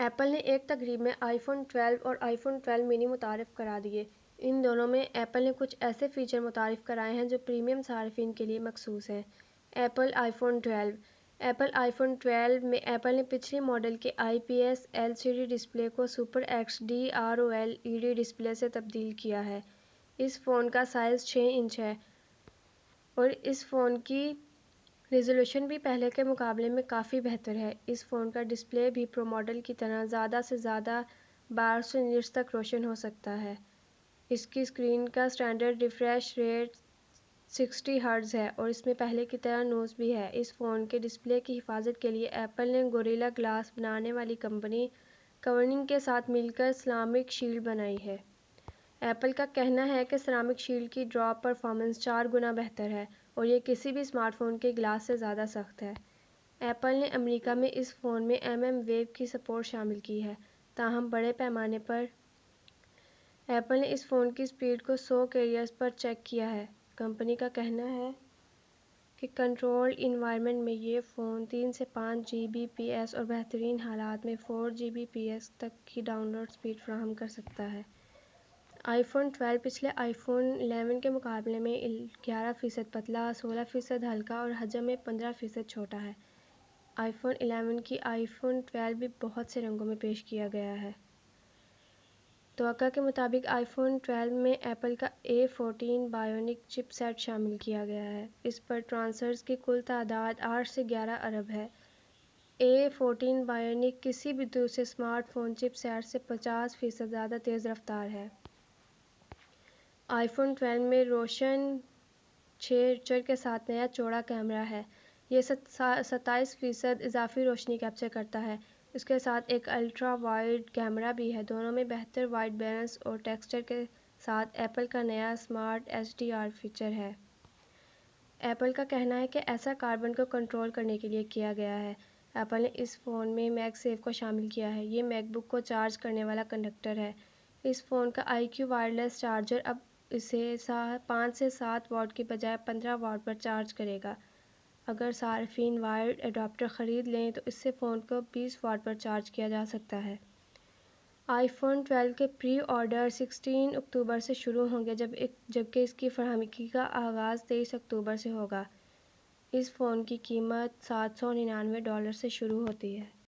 Apple نے ایک تقریب میں آئی فون 12 اور آئی فون 12 منی متعارف کرا دیے۔ ان دونوں میں ایپل نے کچھ ایسے فیچر متعارف کرائے ہیں جو پریمیم صارفین کے لیے مخصوص ہیں۔ Apple iPhone 12 Apple iPhone 12 میں ایپل نے پچھلے ماڈل کے I P S L C D display کو super X D R O L E D display سے تبدیل کیا ہے۔ اس فون کا سائز 6 انچ ہے اور اس فون کی ریزولوشن بھی پہلے کے مقابلے میں کافی بہتر ہے۔ اس فون کا ڈسپلے بھی پرو ماڈل کی طرح زیادہ سے زیادہ 1200 نٹس تک روشن ہو سکتا ہے۔ اس کی اسکرین کا اسٹینڈرڈ ریفریش ریٹ 60 ہرٹز ہے اور اس میں پہلے کی طرح نوز بھی ہے۔ اس فون کے ڈسپلے کی حفاظت کے لیے ایپل نے گوریلا گلاس بنانے والی کمپنی کورننگ کے ساتھ مل کر سیرامک شیلڈ بنائی ہے۔ ایپل کا کہنا ہے کہ سیرامک شیلڈ کی ڈراپ پرفارمنس 4 گنا بہتر ہے اور یہ کسی بھی اسمارٹ فون کے گلاس سے زیادہ سخت ہے۔ ایپل نے امریکہ میں اس فون میں ویو کی سپورٹ شامل کی ہے، تاہم بڑے پیمانے پر ایپل نے اس فون کی اسپیڈ کو 100 کیریئرز پر چیک کیا ہے۔ کمپنی کا کہنا ہے کہ کنٹرولڈ انوائرمنٹ میں یہ فون 3 سے 5 جی بی پی ایس اور بہترین حالات میں 4 جی بی پی ایس تک کی ڈاؤن لوڈ اسپیڈ فراہم کر سکتا ہے۔ آئی فون 12 پچھلے آئی فون 11 کے مقابلے میں 11% پتلا، 16% ہلکا اور حجم میں 15% چھوٹا ہے۔ آئی فون 11 کی آئی فون 12 بھی بہت سے رنگوں میں پیش کیا گیا ہے۔ توقع کے مطابق آئی فون 12 میں ایپل کا A14 بائیونک چپ سیٹ شامل کیا گیا ہے۔ اس پر ٹرانزسٹرز کی کل تعداد 8 سے 11 ارب ہے۔ A14 بائیونک کسی بھی دوسرے اسمارٹ فون چپ سیٹ سے 50% زیادہ تیز رفتار ہے۔ آئی فون 12 میں روشن 6 ارچر کے ساتھ نیا چوڑا کیمرہ ہے۔ یہ 27% اضافی روشنی کیپچر کرتا ہے۔ اس کے ساتھ ایک الٹرا وائڈ کیمرہ بھی ہے۔ دونوں میں بہتر وائٹ بیلنس اور ٹیکسچر کے ساتھ ایپل کا نیا smart H D R feature ہے۔ ایپل کا کہنا ہے کہ ایسا کاربن کو کنٹرول کرنے کے لیے کیا گیا ہے۔ ایپل نے اس فون میں میگ سیف کو شامل کیا ہے۔ یہ میک بک کو چارج کرنے والا کنڈکٹر ہے۔ اس فون کا آئی کیو وائرلیس چارجر اب اسے 5 سے 7 واٹ کی بجائے 15 واٹ پر چارج کرے گا۔ اگر صارفین وائرڈ اڈاپٹر خرید لیں تو اس سے فون کو 20 واٹ پر چارج کیا جا سکتا ہے۔ آئی فون 12 کے پری آرڈر 16 اکتوبر سے شروع ہوں گے جبکہ اس کی فراہمی کا آغاز 23 اکتوبر سے ہوگا۔ اس فون کی قیمت $799 سے شروع ہوتی ہے۔